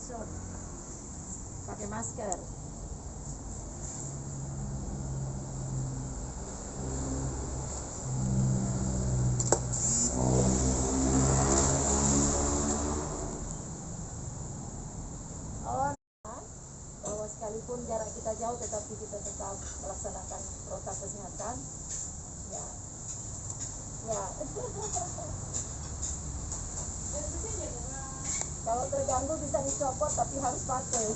Pakai masker. Oh, bahwa sekalipun jarak kita jauh, tetapi kita tetap melaksanakan protokol kesehatan. Ya, ya. Kalau terganggu bisa dicopot, tapi harus pakai.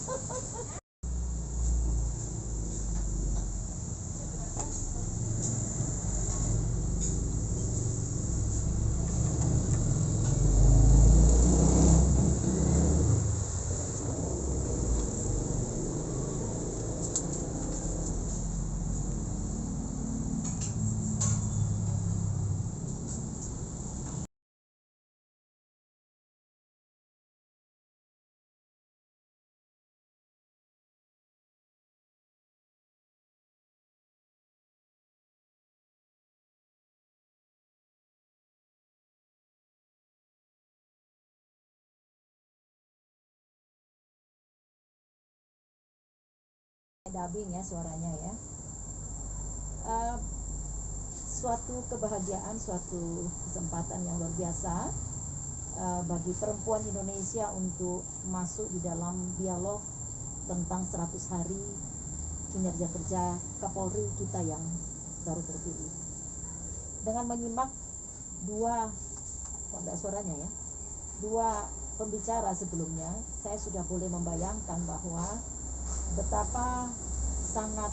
Dubbing ya suaranya ya. Uh, Suatu kebahagiaan, suatu kesempatan yang luar biasa bagi perempuan Indonesia untuk masuk di dalam dialog tentang 100 hari kinerja kerja Kapolri kita yang baru terpilih. Dengan menyimak dua pembicara sebelumnya, saya sudah boleh membayangkan bahwa betapa sangat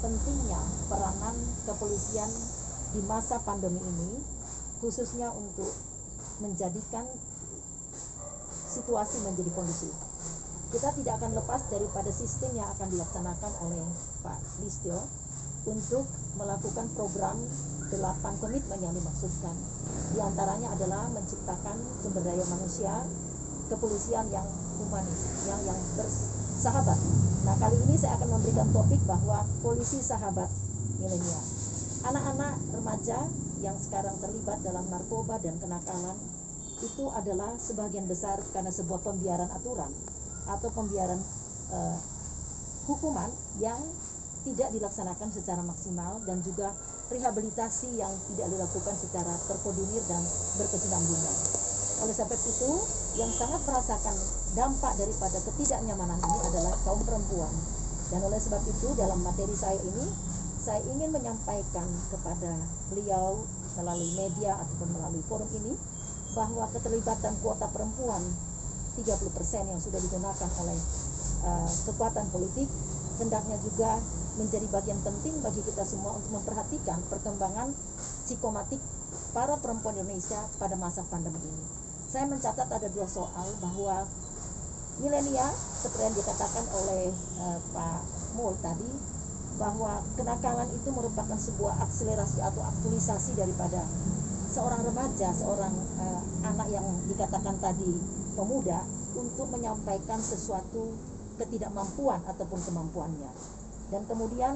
pentingnya peranan kepolisian di masa pandemi ini, khususnya untuk menjadikan situasi menjadi kondusif. Kita tidak akan lepas daripada sistem yang akan dilaksanakan oleh Pak Listio untuk melakukan program 8 komitmen yang dimaksudkan. Di antaranya adalah menciptakan sumber daya manusia, kepolisian yang humanis, yang bersahabat. Nah, kali ini saya akan memberikan topik bahwa polisi sahabat milenial. Anak-anak remaja yang sekarang terlibat dalam narkoba dan kenakalan itu adalah sebagian besar karena sebuah pembiaran aturan atau pembiaran hukuman yang tidak dilaksanakan secara maksimal, dan juga rehabilitasi yang tidak dilakukan secara terkoordinir dan berkesinambungan. Oleh sebab itu, yang sangat merasakan dampak daripada ketidaknyamanan ini adalah kaum perempuan. Dan oleh sebab itu, dalam materi saya ini, saya ingin menyampaikan kepada beliau melalui media ataupun melalui forum ini bahwa keterlibatan kuota perempuan 30% yang sudah digunakan oleh kekuatan politik hendaknya juga menjadi bagian penting bagi kita semua untuk memperhatikan perkembangan psikomatik para perempuan Indonesia pada masa pandemi ini. Saya mencatat ada 2 soal bahwa milenial, seperti yang dikatakan oleh Pak Mul tadi, bahwa kenakalan itu merupakan sebuah akselerasi atau aktualisasi daripada seorang remaja, seorang anak yang dikatakan tadi pemuda, untuk menyampaikan sesuatu ketidakmampuan ataupun kemampuannya. Dan kemudian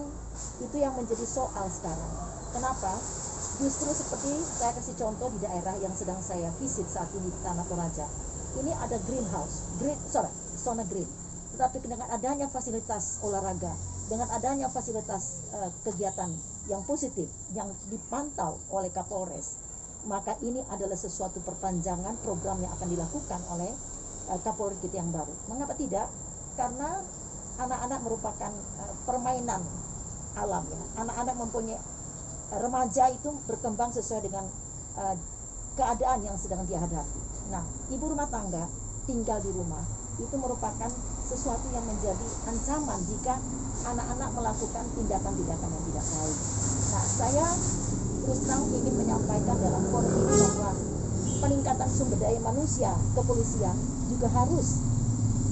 itu yang menjadi soal sekarang. Kenapa? Justru seperti saya kasih contoh di daerah yang sedang saya visit saat ini di Tanah Toraja. Ini ada zona green. Tetapi dengan adanya fasilitas olahraga, dengan adanya fasilitas kegiatan yang positif yang dipantau oleh Kapolres, maka ini adalah sesuatu perpanjangan program yang akan dilakukan oleh Kapolri kita yang baru. Mengapa tidak? Karena anak-anak merupakan permainan alam ya. Anak-anak mempunyai remaja itu berkembang sesuai dengan keadaan yang sedang dihadapi. Nah, ibu rumah tangga tinggal di rumah itu merupakan sesuatu yang menjadi ancaman jika anak-anak melakukan tindakan-tindakan yang tidak baik. Nah, saya terus terang ingin menyampaikan dalam forum ini bahwa peningkatan sumber daya manusia kepolisian juga harus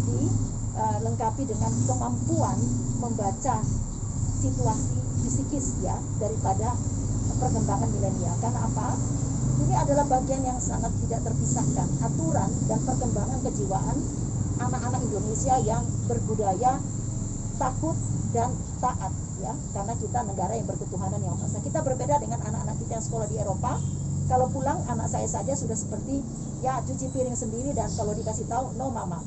dilengkapi dengan kemampuan membaca situasi psikis ya daripada perkembangan milenial. Karena apa? Ini adalah bagian yang sangat tidak terpisahkan, aturan dan perkembangan kejiwaan anak-anak Indonesia yang berbudaya takut dan taat ya, karena kita negara yang berketuhanan yang maha esa. Kita berbeda dengan anak-anak kita yang sekolah di Eropa. Kalau pulang, anak saya saja sudah seperti ya cuci piring sendiri, dan kalau dikasih tahu no mama,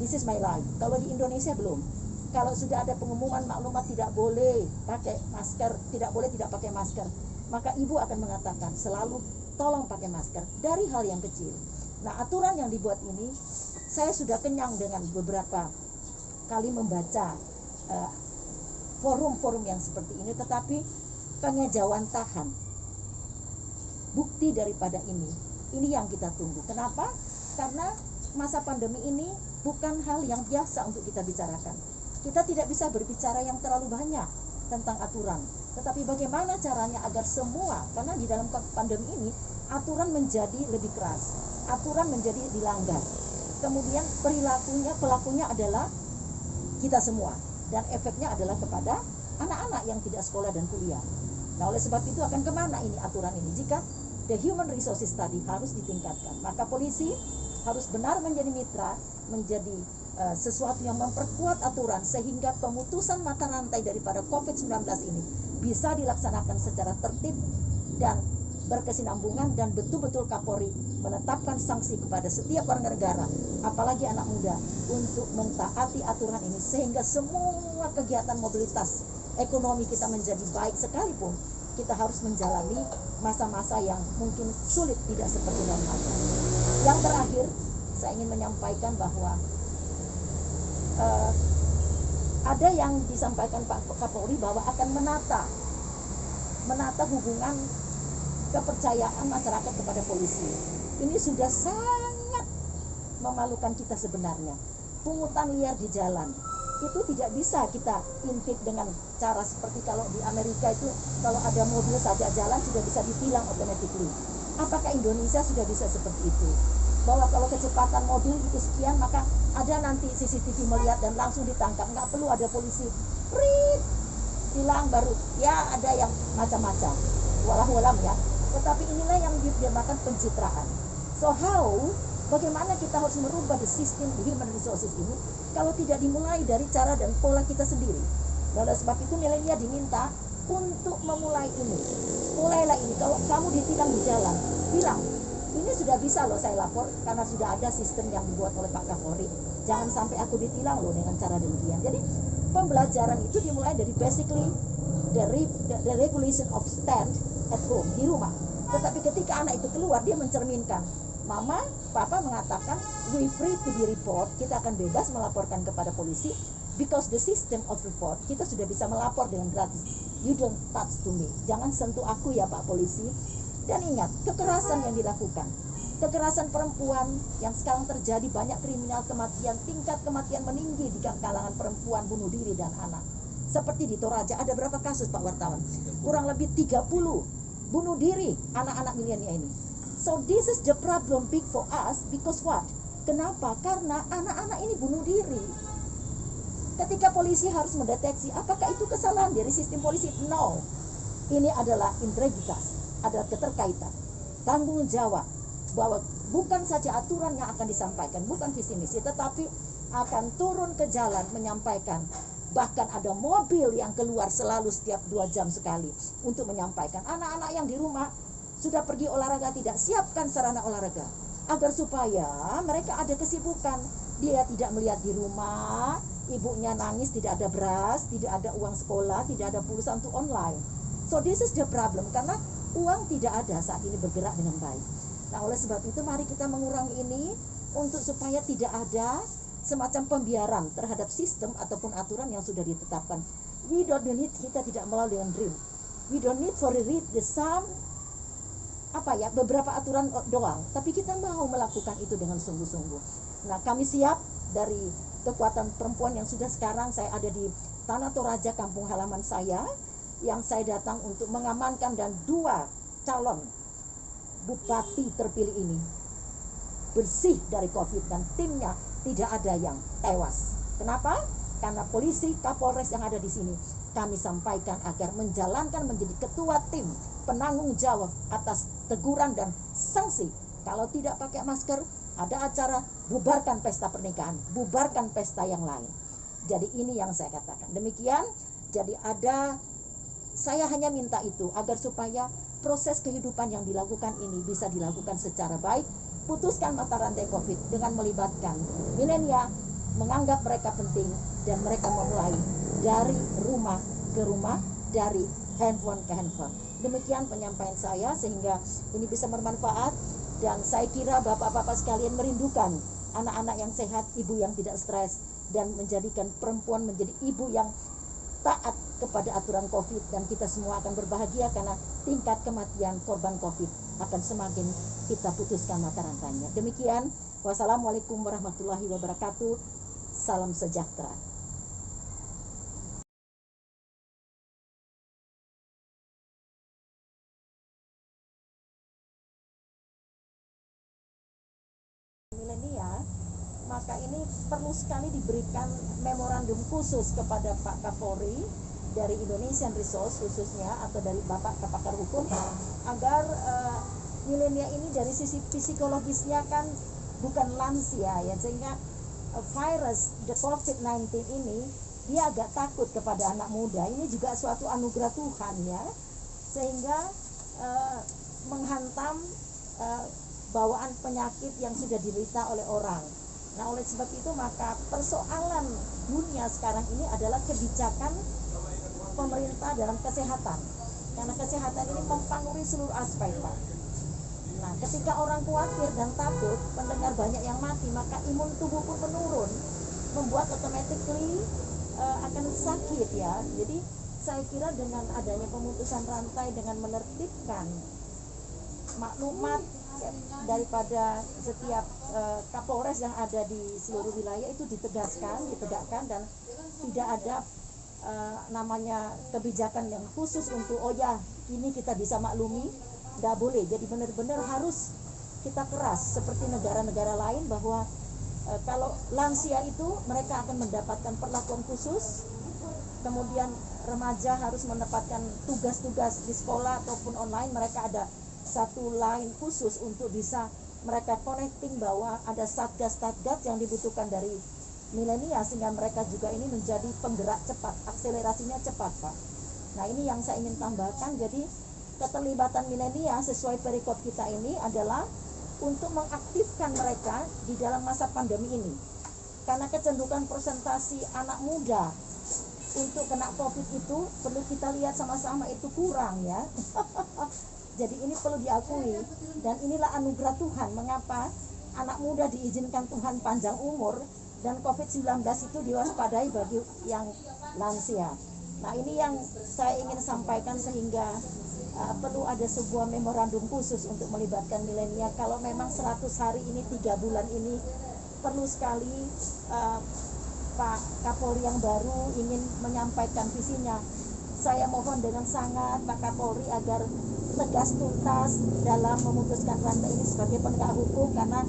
this is my life. Kalau di Indonesia belum. Kalau sudah ada pengumuman maklumat tidak boleh pakai masker, tidak boleh tidak pakai masker, maka ibu akan mengatakan selalu tolong pakai masker dari hal yang kecil. Nah, aturan yang dibuat ini saya sudah kenyang dengan beberapa kali membaca forum-forum yang seperti ini, tetapi pengejauhan tahan bukti daripada ini yang kita tunggu. Kenapa? Karena masa pandemi ini bukan hal yang biasa untuk kita bicarakan. Kita tidak bisa berbicara yang terlalu banyak tentang aturan, tetapi bagaimana caranya agar semua, karena di dalam pandemi ini aturan menjadi lebih keras, aturan menjadi dilanggar, kemudian pelakunya adalah kita semua, dan efeknya adalah kepada anak-anak yang tidak sekolah dan kuliah. Nah, oleh sebab itu akan kemana ini aturan ini? Jika the human resources tadi harus ditingkatkan, maka polisi harus benar menjadi mitra, menjadi sesuatu yang memperkuat aturan, sehingga pemutusan mata rantai daripada COVID-19 ini bisa dilaksanakan secara tertib dan berkesinambungan, dan betul-betul Kapolri menetapkan sanksi kepada setiap warga negara, apalagi anak muda, untuk mentaati aturan ini, sehingga semua kegiatan mobilitas ekonomi kita menjadi baik. Sekalipun kita harus menjalani masa-masa yang mungkin sulit, tidak seperti normal. Yang terakhir, saya ingin menyampaikan bahwa ada yang disampaikan Pak Kapolri bahwa akan menata hubungan kepercayaan masyarakat kepada polisi. Ini sudah sangat memalukan kita sebenarnya. Pungutan liar di jalan itu tidak bisa kita intip dengan cara seperti kalau di Amerika itu, kalau ada mobil saja jalan sudah bisa ditilang automatically. Apakah Indonesia sudah bisa seperti itu? Bahwa kalau kecepatan mobil itu sekian, maka ada nanti CCTV melihat dan langsung ditangkap, nggak perlu ada polisi tilang baru. Ya, ada yang macam-macam, walau ya. Tetapi inilah yang dinamakan pencitraan. So bagaimana kita harus merubah the system human resources ini kalau tidak dimulai dari cara dan pola kita sendiri? Oleh sebab itu milenial diminta untuk memulai ini. Mulailah ini. Kalau kamu ditilang di jalan, bilang, ini sudah bisa loh saya lapor, karena sudah ada sistem yang dibuat oleh Pak Kapolri. Jangan sampai aku ditilang loh dengan cara demikian. Jadi pembelajaran itu dimulai dari basically the regulation of stand at home, di rumah. Tetapi ketika anak itu keluar, dia mencerminkan, mama, papa mengatakan we free to be report, kita akan bebas melaporkan kepada polisi, because the system of report, kita sudah bisa melapor dengan gratis. You don't touch to me, jangan sentuh aku ya Pak Polisi. Dan ingat, kekerasan yang dilakukan, kekerasan perempuan yang sekarang terjadi, banyak kriminal kematian, tingkat kematian meninggi di kalangan perempuan, bunuh diri dan anak. Seperti di Toraja, ada berapa kasus Pak Wartawan? Kurang lebih 30 bunuh diri anak-anak milenial ini. So this is the problem big for us, because what? Kenapa? Karena anak-anak ini bunuh diri. Ketika polisi harus mendeteksi, apakah itu kesalahan dari sistem polisi? No. Ini adalah integritas, adalah keterkaitan, tanggung jawab, bahwa bukan saja aturan yang akan disampaikan, bukan visi misi, tetapi akan turun ke jalan menyampaikan. Bahkan ada mobil yang keluar selalu setiap 2 jam sekali untuk menyampaikan. Anak-anak yang di rumah sudah pergi olahraga, tidak siapkan sarana olahraga, agar supaya mereka ada kesibukan. Dia tidak melihat di rumah, ibunya nangis, tidak ada beras, tidak ada uang sekolah, tidak ada pulsa untuk online. So this is the problem, karena uang tidak ada saat ini bergerak dengan baik. Nah, oleh sebab itu mari kita mengurangi ini untuk supaya tidak ada semacam pembiaran terhadap sistem ataupun aturan yang sudah ditetapkan. We don't need, kita tidak melalui dengan dream. We don't need for read the some beberapa aturan doang, tapi kita mau melakukan itu dengan sungguh-sungguh. Nah, kami siap dari kekuatan perempuan yang sudah sekarang saya ada di Tanah Toraja, kampung halaman saya, yang saya datang untuk mengamankan, dan 2 calon bupati terpilih ini bersih dari COVID, dan timnya tidak ada yang tewas. Kenapa? Karena polisi, Kapolres yang ada di sini, kami sampaikan agar menjalankan menjadi ketua tim penanggung jawab atas teguran dan sanksi. Kalau tidak pakai masker, ada acara, bubarkan pesta pernikahan, bubarkan pesta yang lain. Jadi ini yang saya katakan. Demikian, jadi saya hanya minta itu agar supaya proses kehidupan yang dilakukan ini bisa dilakukan secara baik. Putuskan mata rantai COVID dengan melibatkan milenial, menganggap mereka penting, dan mereka memulai dari rumah ke rumah, dari handphone ke handphone. Demikian penyampaian saya, sehingga ini bisa bermanfaat, dan saya kira bapak-bapak sekalian merindukan anak-anak yang sehat, ibu yang tidak stres, dan menjadikan perempuan menjadi ibu yang taat kepada aturan COVID, dan kita semua akan berbahagia karena tingkat kematian korban COVID akan semakin kita putuskan mata rantainya. Demikian, wassalamualaikum warahmatullahi wabarakatuh. Salam sejahtera. Milenial, maka ini perlu sekali diberikan memorandum khusus kepada Pak Kapolri dari Indonesian Resource khususnya, atau dari Bapak pakar hukum, agar milenial ini dari sisi psikologisnya kan bukan lansia ya, sehingga virus the COVID-19 ini dia agak takut kepada anak muda. Ini juga suatu anugerah Tuhan ya, sehingga menghantam bawaan penyakit yang sudah diderita oleh orang. Nah, oleh sebab itu maka persoalan dunia sekarang ini adalah kebijakan pemerintah dalam kesehatan, karena kesehatan ini mempengaruhi seluruh aspek, Pak. Nah, ketika orang khawatir dan takut mendengar banyak yang mati, maka imun tubuh pun menurun, membuat automatically akan sakit ya. Jadi saya kira dengan adanya pemutusan rantai, dengan menertibkan maklumat daripada setiap Kapolres yang ada di seluruh wilayah itu ditegakkan, dan tidak ada namanya kebijakan yang khusus untuk oh ya ini kita bisa maklumi, nggak boleh. Jadi benar-benar harus kita keras seperti negara-negara lain, bahwa kalau lansia itu mereka akan mendapatkan perlakuan khusus, kemudian remaja harus mendapatkan tugas-tugas di sekolah ataupun online, mereka ada satu line khusus untuk bisa mereka connecting, bahwa ada satgas-satgas yang dibutuhkan dari milenial, sehingga mereka juga ini menjadi penggerak cepat, akselerasinya cepat, Pak. Nah, ini yang saya ingin tambahkan. Jadi keterlibatan milenial sesuai perikop kita ini adalah untuk mengaktifkan mereka di dalam masa pandemi ini, karena kecenderungan presentasi anak muda untuk kena COVID itu perlu kita lihat sama-sama, itu kurang ya. Jadi ini perlu diakui, dan inilah anugerah Tuhan. Mengapa anak muda diizinkan Tuhan panjang umur, dan COVID-19 itu diwaspadai bagi yang lansia. Nah, ini yang saya ingin sampaikan, sehingga perlu ada sebuah memorandum khusus untuk melibatkan milenial. Kalau memang 100 hari ini, 3 bulan ini, perlu sekali Pak Kapolri yang baru ingin menyampaikan visinya. Saya mohon dengan sangat Pak Kapolri agar tegas tuntas dalam memutuskan rantai ini sebagai penegak hukum, karena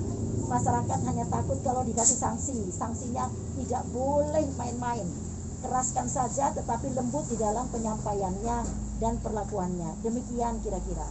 masyarakat hanya takut kalau dikasih sanksi. Sanksinya tidak boleh main-main, keraskan saja, tetapi lembut di dalam penyampaiannya dan perlakuannya. Demikian kira-kira.